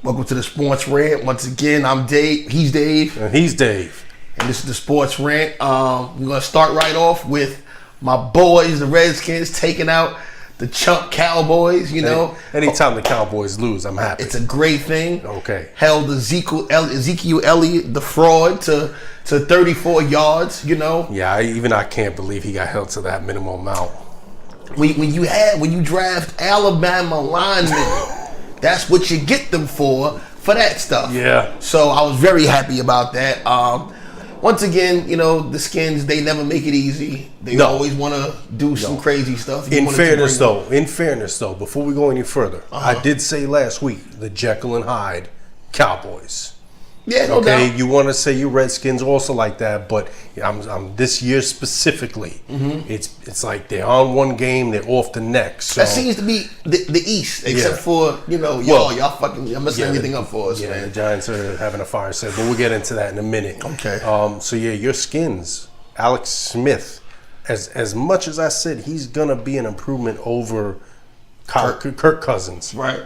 Welcome to the Sports Rant. Once again, I'm Dave. He's Dave. And he's Dave. And this is the Sports Rant. We're going to start right off with my boys, the Redskins, taking out the chump Cowboys, you know. Anytime the Cowboys lose, I'm happy. It's a great thing. Okay. Held Ezekiel Elliott, the fraud, to 34 yards, you know. Yeah, I can't believe he got held to that minimum amount. When you draft Alabama linemen, that's what you get them for that stuff. Yeah. So I was very happy about that. Once again, you know, the Skins, they never make it easy. They always want to do some crazy stuff. In fairness, though, before we go any further, I did say last week the Jekyll and Hyde Cowboys. Yeah, no doubt. You want to say your Redskins also like that, but I'm this year specifically. Mm-hmm. It's like they're on one game, they're off the next. So. That seems to be the East, except for y'all y'all messing everything up for us, man. The Giants are having a fire sale, but we'll get into that in a minute. Okay. So your Skins, Alex Smith, as much as I said he's gonna be an improvement over Kirk Cousins, right?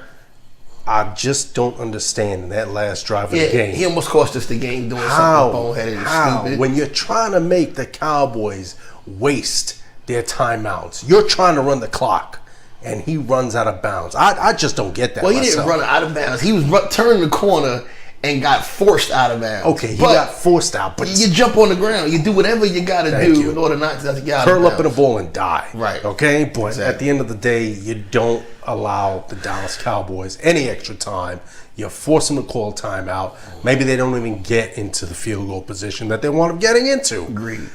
I just don't understand that last drive of the game. He almost cost us the game doing something boneheaded and stupid. When you're trying to make the Cowboys waste their timeouts, you're trying to run the clock, and he runs out of bounds. I just don't get that. Well, he didn't run out of bounds. He was turning the corner and got forced out of bounds. Okay, he got forced out. But you jump on the ground. You do whatever you got to do in order not to get out of bounds. Curl up in a ball and die. Right. Okay? But at the end of the day, you don't allow the Dallas Cowboys any extra time. You force them to call a timeout. Maybe they don't even get into the field goal position that they want them getting into. Agreed.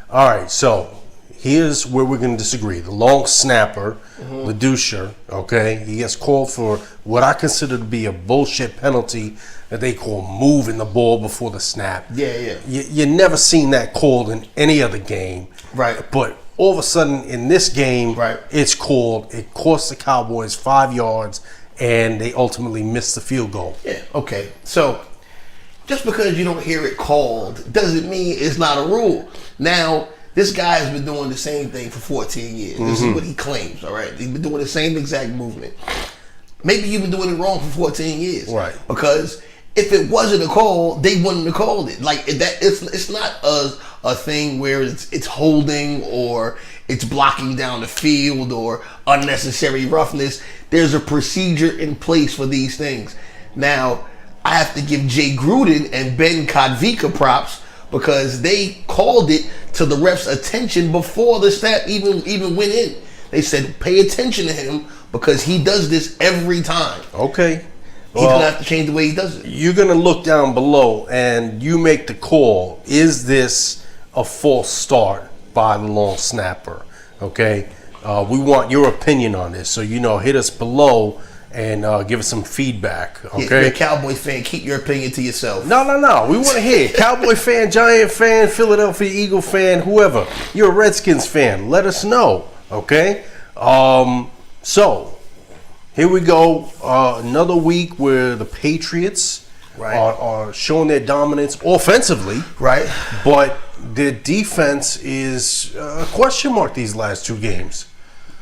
All right, so here's where we're going to disagree. The long snapper, LaDouche, okay, he gets called for what I consider to be a bullshit penalty that they call moving the ball before the snap. Yeah. You never seen that called in any other game. Right. But all of a sudden in this game, right, it's called. It cost the Cowboys 5 yards, and they ultimately missed the field goal. Yeah, okay. So just because you don't hear it called doesn't mean it's not a rule. Now, this guy has been doing the same thing for 14 years. This is what he claims, all right? He's been doing the same exact movement. Maybe you've been doing it wrong for 14 years. Right. Because if it wasn't a call, they wouldn't have called it. Like, that, it's not a thing where it's holding or it's blocking down the field or unnecessary roughness. There's a procedure in place for these things. Now, I have to give Jay Gruden and Ben Kadvika props because they called it to the ref's attention before the snap even went in. They said, pay attention to him because he does this every time. Okay. He's going to have to change the way he does it. You're going to look down below and you make the call. Is this a false start by the long snapper? Okay. We want your opinion on this. So, hit us below and give us some feedback, okay? If you're a Cowboy fan, keep your opinion to yourself. No. We want to hear it. Cowboy fan, Giant fan, Philadelphia Eagle fan, whoever. You're a Redskins fan. Let us know, okay? So, here we go. Another week where the Patriots are showing their dominance offensively. Right. But their defense is a question mark these last two games.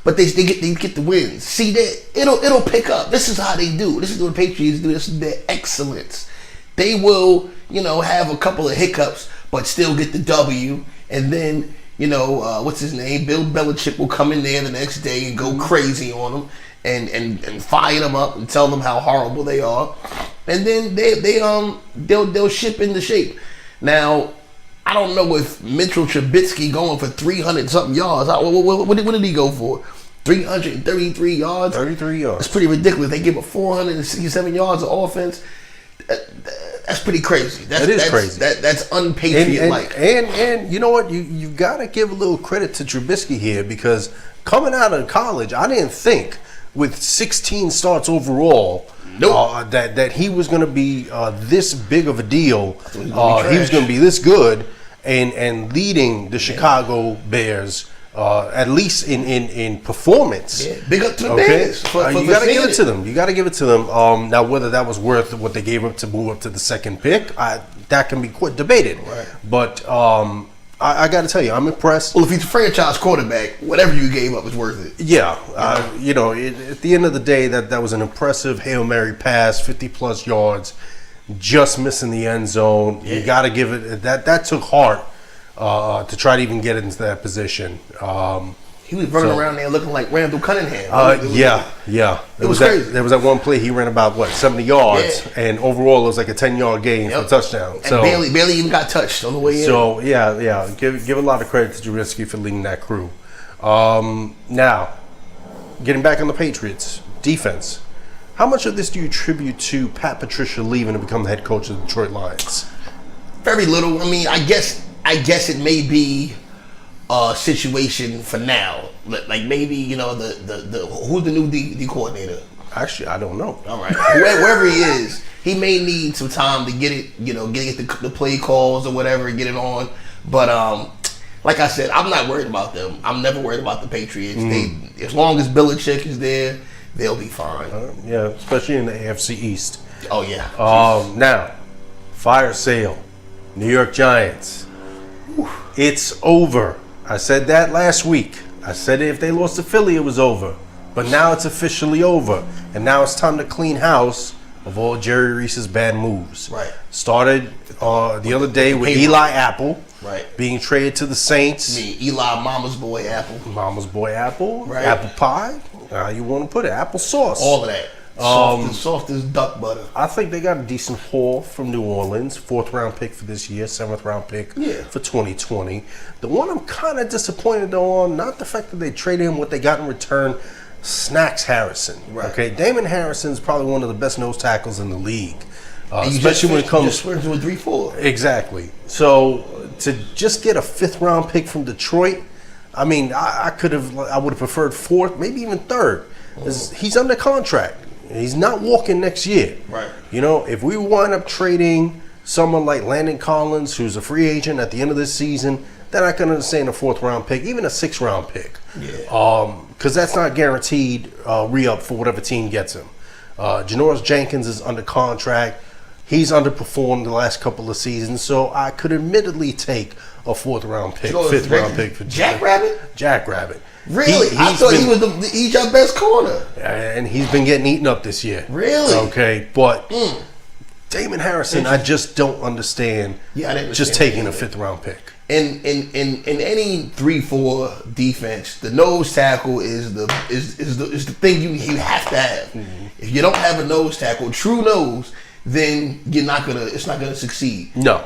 But they get the wins. See, it'll pick up. This is how they do. This is what the Patriots do. This is their excellence. They will, have a couple of hiccups, but still get the W. And then, what's his name? Bill Belichick will come in there the next day and go crazy on them and fire them up and tell them how horrible they are. And then they'll ship into shape. Now, I don't know if Mitchell Trubisky going for 300-something yards. What did he go for? 333 yards? 33 yards. That's pretty ridiculous. They give up 467 yards of offense. That's pretty crazy. That's crazy. That's unpatriot-like. And you know what? You got to give a little credit to Trubisky here because coming out of college, I didn't think with 16 starts overall that he was going to be this big of a deal. He was going to be this good and leading the Chicago Bears, at least in performance. Yeah. Big up to the Bears. You got to give it to them. You got to give it to them. Now, whether that was worth what they gave up to move up to the second pick, that can be quite debated. Right. But I got to tell you, I'm impressed. Well, if he's a franchise quarterback, whatever you gave up is worth it. Yeah. At the end of the day, that was an impressive Hail Mary pass, 50-plus yards, just missing the end zone. Yeah. You got to give it – that took heart to try to even get into that position. He was running around there looking like Randall Cunningham. Yeah. It was crazy. There was that one play he ran about, 70 yards, and overall it was like a 10-yard gain for a touchdown. And barely even got touched on the way in. So, yeah. Give a lot of credit to Trubisky for leading that crew. Now, getting back on the Patriots, defense. How much of this do you attribute to Pat Patricia leaving to become the head coach of the Detroit Lions? Very little. I mean, I guess it may be a situation for now. Like maybe, the who's the new D coordinator? Actually, I don't know. All right. Whoever he is, he may need some time to get it, get the play calls or whatever, get it on. But like I said, I'm not worried about them. I'm never worried about the Patriots. As long as Belichick is there, they'll be fine. Yeah, especially in the AFC East. Oh, yeah. Now, fire sale. New York Giants. It's over. I said that last week. I said if they lost to Philly, it was over. But now it's officially over. And now it's time to clean house of all Jerry Reese's bad moves. Right. Started the other day with Eli Apple. Right. Being traded to the Saints. Eli Mama's Boy Apple. Mama's Boy Apple. Right. Apple pie. How you want to put it? Apple sauce. All of that. Soft as duck butter. I think they got a decent haul from New Orleans. 4th round pick for this year, 7th round pick for 2020. The one I'm kind of disappointed though on, not the fact that they traded him, what they got in return, Snacks Harrison. Right. Okay, Damon Harrison's probably one of the best nose tackles in the league. Especially when it comes to a 3-4. Exactly. So to just get a 5th round pick from Detroit, I mean, I would have preferred 4th, maybe even 3rd. He's under contract. He's not walking next year. Right. If we wind up trading someone like Landon Collins, who's a free agent at the end of this season, then I can understand a 4th round pick, even a 6th round pick. Yeah. Because that's not guaranteed re-up for whatever team gets him. Janoris Jenkins is under contract. He's underperformed the last couple of seasons, so I could admittedly take a 4th round pick, 5th round pick for Jackrabbit. Jackrabbit. Really? I thought he's your best corner. And he's been getting eaten up this year. Really? Okay, but Damon Harrison, I just don't understand. Yeah, I didn't just taking a 5th round pick. In any 3-4 defense, the nose tackle is the thing you have to have. Mm-hmm. If you don't have a nose tackle, true nose, then it's not gonna succeed. No.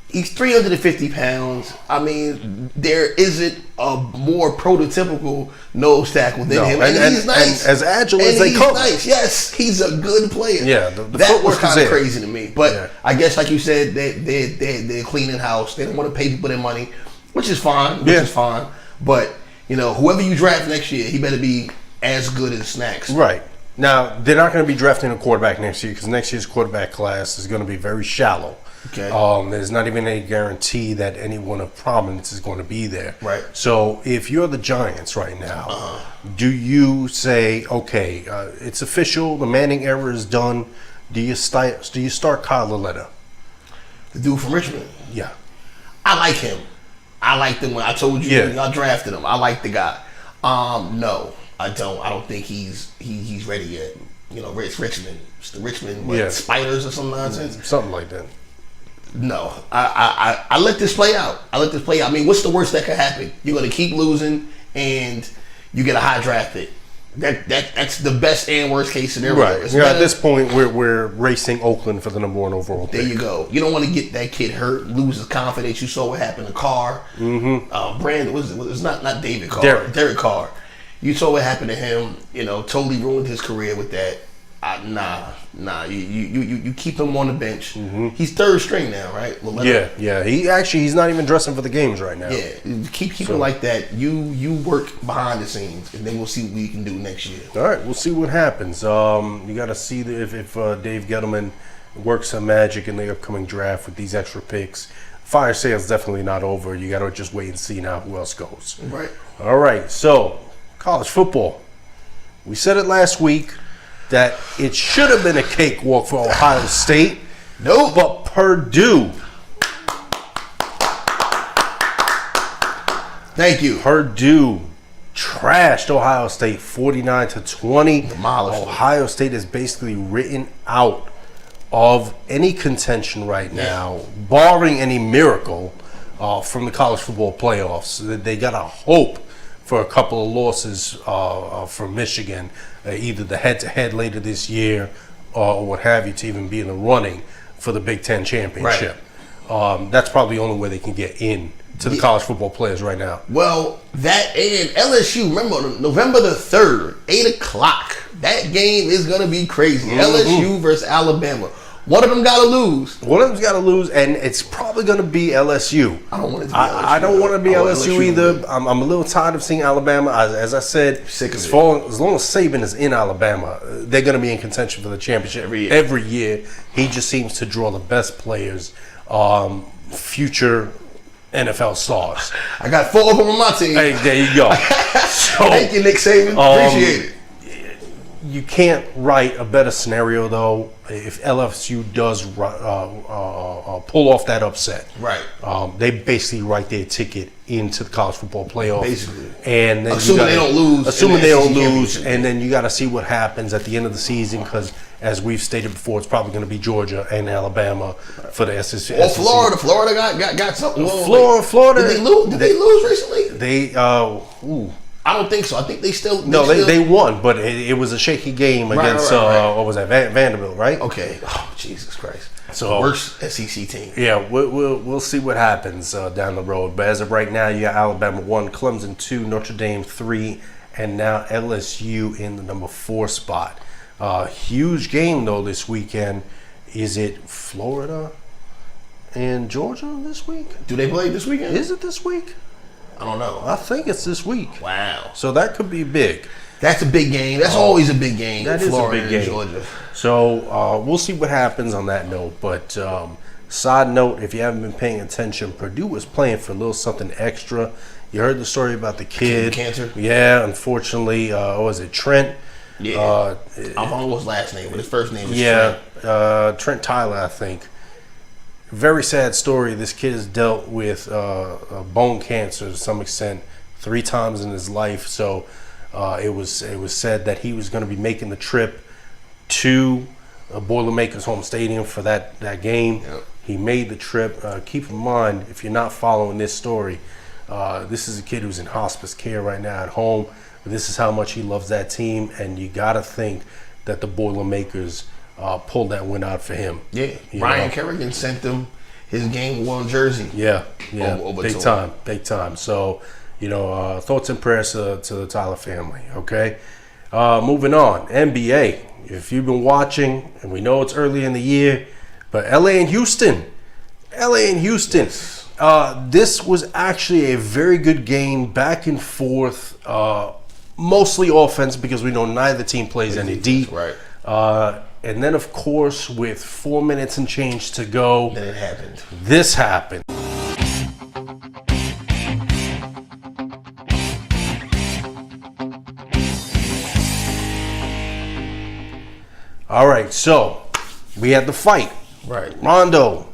He's 350 pounds. I mean, there isn't a more prototypical nose tackle than him. And he's nice. And as agile as they come. Nice. Yes, he's a good player. Yeah, that was kind of crazy to me. But I guess, like you said, they're cleaning house. They don't want to pay people their money, which is fine. But, whoever you draft next year, he better be as good as Snacks. Right. Now, they're not going to be drafting a quarterback next year because next year's quarterback class is going to be very shallow. Okay. There's not even any guarantee that anyone of prominence is going to be there. Right. So if you're the Giants right now, do you say, okay, it's official, the Manning era is done? Do you start Kyle Lauletta? The dude from Richmond? Yeah. I like him. I liked him when I told you when y'all drafted him. I like the guy. No, I don't. I don't think he's ready yet. It's Richmond. It's the Richmond Spiders or some nonsense. Something like that. No, I let this play out. I mean, what's the worst that could happen? You're going to keep losing, and you get a high draft pick. That's the best and worst case scenario. Right. At this point, we're racing Oakland for the number 1 overall pick. There you go. You don't want to get that kid hurt, lose his confidence. You saw what happened to Carr. Mm-hmm. Brandon, it's not David Carr. Derek Carr. You saw what happened to him. Totally ruined his career with that. Nah. You keep him on the bench. Mm-hmm. He's 3rd string now, right? Yeah. He's not even dressing for the games right now. Yeah, keep him like that. You work behind the scenes, and then we'll see what we can do next year. All right, we'll see what happens. You got to see if Dave Gettleman works some magic in the upcoming draft with these extra picks. Fire sale's definitely not over. You got to just wait and see now who else goes. Right. All right. So college football. We said it last week that it should have been a cakewalk for Ohio State. Nope. But Purdue Thank you. Purdue trashed Ohio State 49-20. Demolished. Ohio State is basically written out of any contention right now, barring any miracle from the college football playoffs. They got to hope for a couple of losses from Michigan, either the head-to-head later this year or what have you, to even be in the running for the Big Ten championship. Right. That's probably the only way they can get in to the college football players right now. Well, that and LSU, remember, November the 3rd, 8 o'clock. That game is going to be crazy. LSU versus Alabama. One of them got to lose. One of them's got to lose, and it's probably going to be LSU. I don't want it to be LSU. I don't want to be LSU either. I'm a little tired of seeing Alabama. As I said, as long as Saban is in Alabama, they're going to be in contention for the championship every year. He just seems to draw the best players, future NFL stars. I got 4 of them on my team. Hey, there you go. So, thank you, Nick Saban. Appreciate it. You can't write a better scenario, though, if LSU does pull off that upset. Right. They basically write their ticket into the college football playoff. Basically. And then assuming they don't lose. Assuming they don't lose, and then you got to see what happens at the end of the season, because as we've stated before, it's probably going to be Georgia and Alabama for the SEC. Or Florida. Florida got something. Florida. Did they lose recently? I don't think so. I think they still. They won, but it was a shaky game against what was that, Vanderbilt, right? Okay. Oh, Jesus Christ. So worst SEC team. Yeah, we'll see what happens down the road. But as of right now, you got Alabama 1, Clemson 2, Notre Dame 3, and now LSU in the number 4 spot. Huge game though this weekend. Is it Florida and Georgia this week? Do they play this weekend? Is it this week? I don't know. I think it's this week. Wow. So that could be big. That's a big game. That's always a big game. That is Florida a big game. Georgia. So we'll see what happens on that note. But side note, if you haven't been paying attention, Purdue was playing for a little something extra. You heard the story about the kid. Cancer? Yeah, unfortunately. Was it Trent? Yeah. I don't know his last name, but his first name is Trent. Trent Tyler, I think. Very sad story. This kid has dealt with bone cancer to some extent 3 times in his life. So it was said that he was going to be making the trip to Boilermakers home stadium for that game. Yep. He made the trip. Keep in mind, if you're not following this story, this is a kid who's in hospice care right now at home. This is how much he loves that team, and you got to think that the Boilermakers pulled that win out for him. Yeah, Ryan Kerrigan sent them his game-worn jersey. Yeah, big time. So, thoughts and prayers to the Tyler family, okay? Moving on, NBA. If you've been watching, and we know it's early in the year, but LA and Houston. Yes. This was actually a very good game, back and forth, mostly offense, because we know neither team plays any D. Right. And then, of course, with 4 minutes and change to go, then it happened. This happened. All right, so we had the fight. Right. Rondo.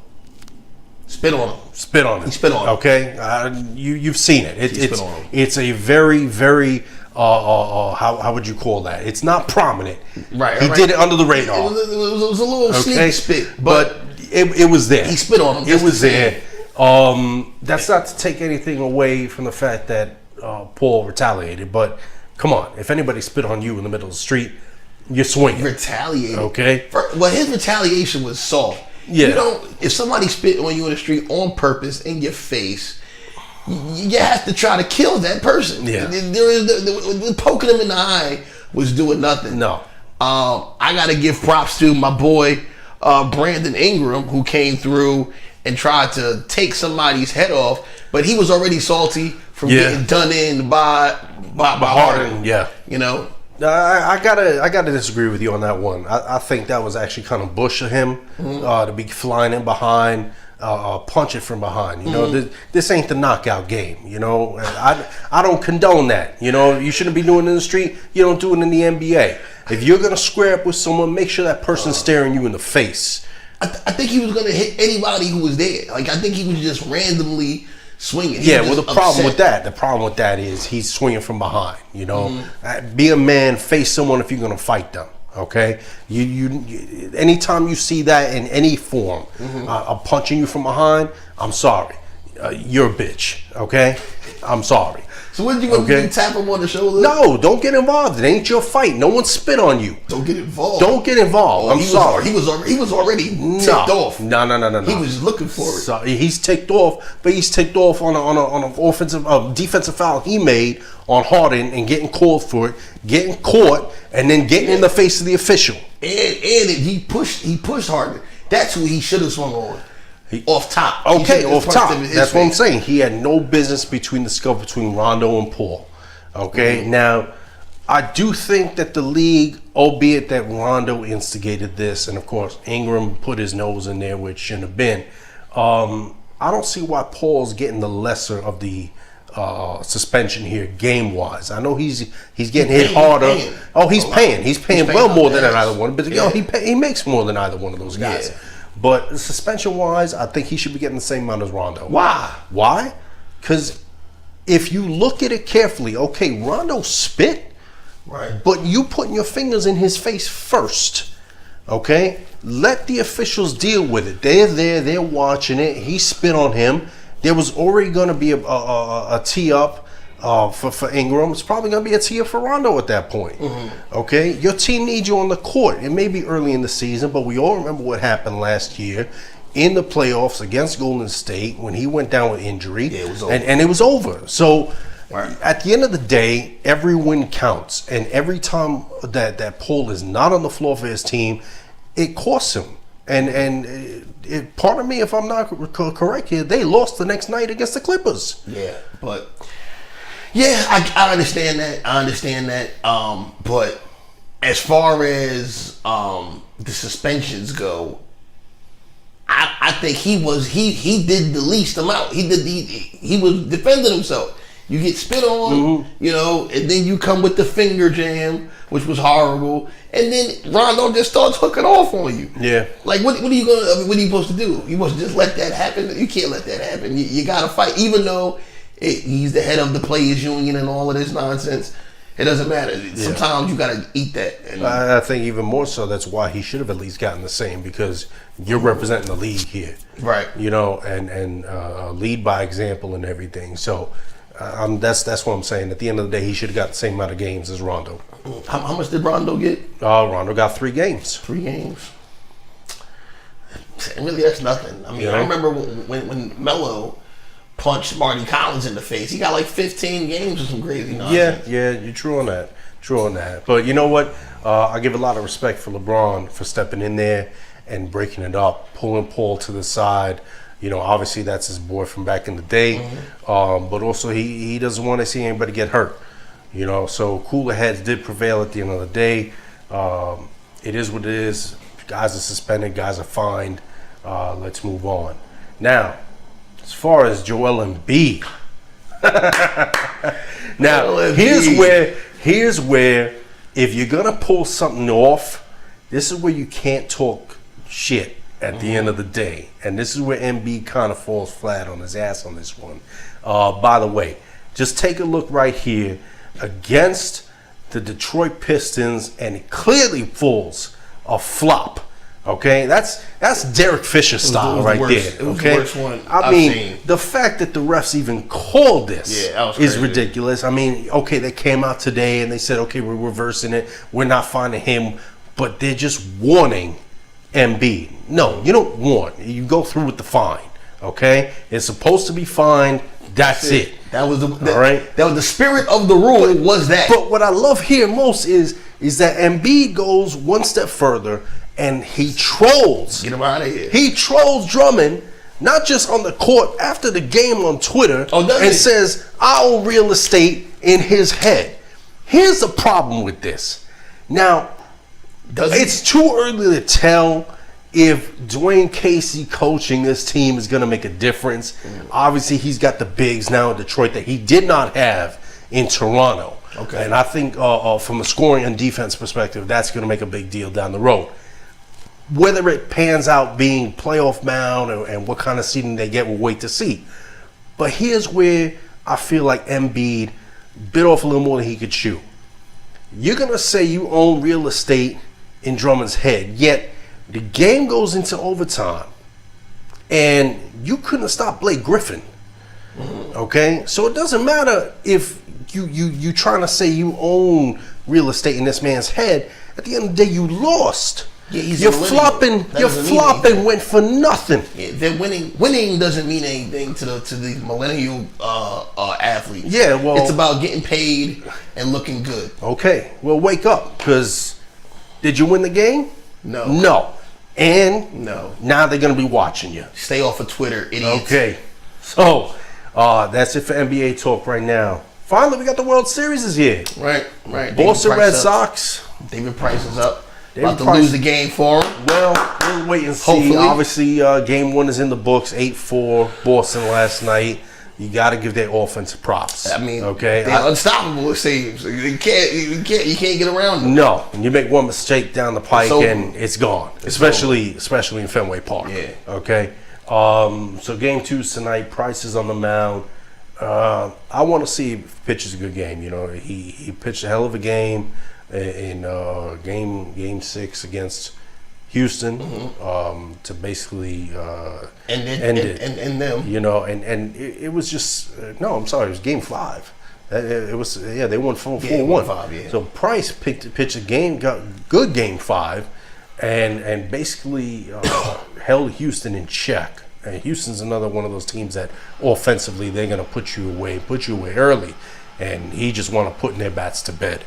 Spit on him. He spit on him. Okay, you've seen it. It's a very, very how would you call that? It's not prominent. Right. He did it under the radar. It was a little sneak spit, but it was there. He spit on him. It was there. That's not to take anything away from the fact that Paul retaliated, but come on, if anybody spit on you in the middle of the street, you're swinging. Retaliated. Okay. Well, his retaliation was soft. Yeah. If somebody spit on you in the street on purpose in your face, you have to try to kill that person. Yeah. Poking him in the eye was doing nothing. No. I got to give props to my boy Brandon Ingram, who came through and tried to take somebody's head off, but he was already salty from getting done in by Harden. Yeah. I gotta disagree with you on that one. I think that was actually kind of bush of him to be flying in behind, punch it from behind. This ain't the knockout game. I don't condone that. You shouldn't be doing it in the street. You don't do it in the NBA. If you're gonna square up with someone, make sure that person's staring you in the face. I think he was gonna hit anybody who was there. Like, I think he was just randomly swinging. Yeah, well, the problem with that is he's swinging from behind. You know, be a man, face someone if you're going to fight them. Okay, you anytime you see that in any form, I'm punching you from behind. I'm sorry, you're a bitch. Okay, I'm sorry. So what did you want to do? Tap him on the shoulder? No, don't get involved. It ain't your fight. No one spit on you. Don't get involved. Don't get involved. I'm sorry. He was already ticked off. No. He was looking for it. So he's ticked off, but he's ticked off on an offensive defensive foul he made on Harden and getting called for it, getting caught, and then getting in the face of the official. And he pushed Harden. That's who he should have swung on. Off top. Okay, off top. That's what I'm saying. He had no business between Rondo and Paul. Okay, now I do think that the league, albeit that Rondo instigated this, and of course Ingram put his nose in there, which shouldn't have been. I don't see why Paul's getting the lesser of the suspension here, game wise. I know he's getting hit harder. He's paying. He's paying well more than either one. But he makes more than either one of those guys. Yeah. But suspension-wise, I think he should be getting the same amount as Rondo. Why? Because if you look at it carefully, okay, Rondo spit, right? But you putting your fingers in his face first, okay? Let the officials deal with it. They're there, they're watching it. He spit on him. There was already going to be a tee-up for Ingram. It's probably going to be a tee-up for Rondo at that point. Okay? Your team needs you on the court. It may be early in the season, but we all remember what happened last year in the playoffs against Golden State when he went down with injury. Yeah, it was over. And it was over. So at the end of the day, every win counts. And every time that Paul is not on the floor for his team, it costs him. And pardon me if I'm not correct here, they lost the next night against the Clippers. Yeah, but... Yeah, I understand that. But as far as the suspensions go, I think he did the least amount. He was defending himself. You get spit on, and then you come with the finger jam, which was horrible, and then Rondo just starts hooking off on you. Yeah. Like what are you supposed to do? You supposed to just let that happen? You can't let that happen. You got to fight, even though. He's the head of the players union and all of this nonsense. It doesn't matter. Sometimes you got to eat that. And I think even more so, that's why he should have at least gotten the same, because you're representing the league here. Right. And lead by example and everything. So that's what I'm saying. At the end of the day, he should have got the same amount of games as Rondo. How much did Rondo get? Rondo got 3 games. 3 games. Really, that's nothing. I mean, I remember when Melo punched Marty Collins in the face. He got like 15 games or some crazy nonsense. Yeah, you're true on that. But you know what? I give a lot of respect for LeBron for stepping in there and breaking it up, pulling Paul to the side. Obviously that's his boy from back in the day. But also he doesn't want to see anybody get hurt. So cooler heads did prevail at the end of the day. It is what it is. Guys are suspended. Guys are fined. Let's move on. Now, as far as Joel Embiid, here's where if you're gonna pull something off, this is where you can't talk shit at the end of the day, and this is where Embiid kind of falls flat on his ass on this one. By the way, just take a look right here against the Detroit Pistons, and it clearly falls a flop. Okay, that's Derek Fisher style right there. It was okay, the worst one I've seen. The fact that the refs even called this is crazy. Ridiculous. I mean, okay, they came out today and they said, okay, we're reversing it. We're not finding him, but they're just warning Embiid. No, you don't warn. You go through with the fine. Okay, it's supposed to be fined. That's it. That was all right. That was the spirit of the rule. Was that? But what I love here most is that Embiid goes one step further. And he trolls. Get him out of here. He trolls Drummond, not just on the court, after the game on Twitter, and says, I own real estate in his head. Here's the problem with this. Now, it's too early to tell if Dwayne Casey coaching this team is going to make a difference. Obviously, he's got the bigs now in Detroit that he did not have in Toronto. Okay. And I think from a scoring and defense perspective, that's going to make a big deal down the road. Whether it pans out being playoff bound and what kind of seeding they get, we'll wait to see. But here's where I feel like Embiid bit off a little more than he could chew. You're going to say you own real estate in Drummond's head, yet the game goes into overtime, and you couldn't stop Blake Griffin. Okay? So it doesn't matter if you trying to say you own real estate in this man's head. At the end of the day, you lost. Yeah, Your flopping went for nothing. Yeah, they're winning. Winning doesn't mean anything to the millennial athletes. Yeah, well, it's about getting paid and looking good. Okay, well, wake up, because did you win the game? No. And no. Now they're gonna be watching you. Stay off of Twitter, idiots. Okay, so that's it for NBA talk right now. Finally, we got the World Series is here. Right. Boston Red Sox. David Price is up. David About to Price. lose the game for him. Well, we'll wait and see. Hopefully. Obviously, game one is in the books. 8-4 Boston last night. You got to give their offense props. I mean, okay, they're unstoppable. It seems you can't get around them. No, you make one mistake down the pike and it's gone. Especially in Fenway Park. Yeah. Okay. So game 2 is tonight. Price is on the mound. I want to see if he pitches a good game. You know, he pitched a hell of a game in game 6 against Houston, to basically end it. Them. You know, and it was just no. I'm sorry, it was game 5. It was they won 4-1. Yeah. So Price pitched got good game 5, and basically held Houston in check. And Houston's another one of those teams that offensively they're gonna put you away early, and he just want to put in their bats to bed.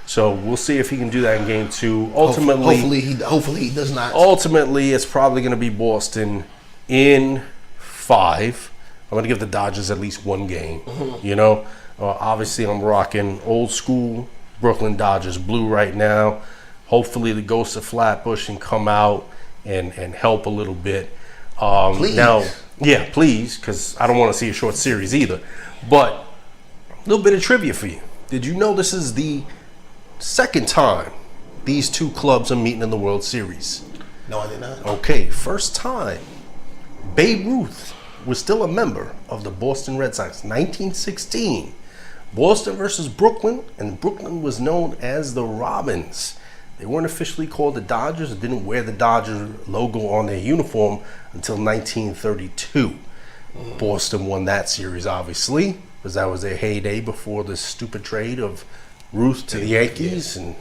So we'll see if he can do that in game 2. Ultimately, hopefully he does not. Ultimately, it's probably going to be Boston in 5. I'm going to give the Dodgers at least one game. You know, obviously I'm rocking old school Brooklyn Dodgers blue right now. Hopefully the ghost of Flatbush can come out and help a little bit. Please. Now, yeah, please, because I don't want to see a short series either. But a little bit of trivia for you. Did you know this is the second time these two clubs are meeting in the World Series? No, I did not. Okay, first time Babe Ruth was still a member of the Boston Red Sox. 1916. Boston versus Brooklyn, and Brooklyn was known as the Robins. They weren't officially called the Dodgers. They didn't wear the Dodgers logo on their uniform until 1932. Boston won that series, obviously, because that was their heyday before the stupid trade of Ruth to the Yankees, and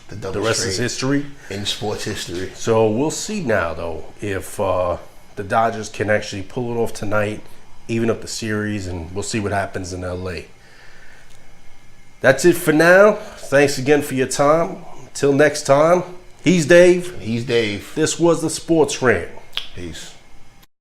the rest is history in sports history. So we'll see now, though, if the Dodgers can actually pull it off tonight, even up the series, and we'll see what happens in LA. That's it for now. Thanks again for your time. Until next time, he's Dave. He's Dave. This was the Sports Rant. Peace.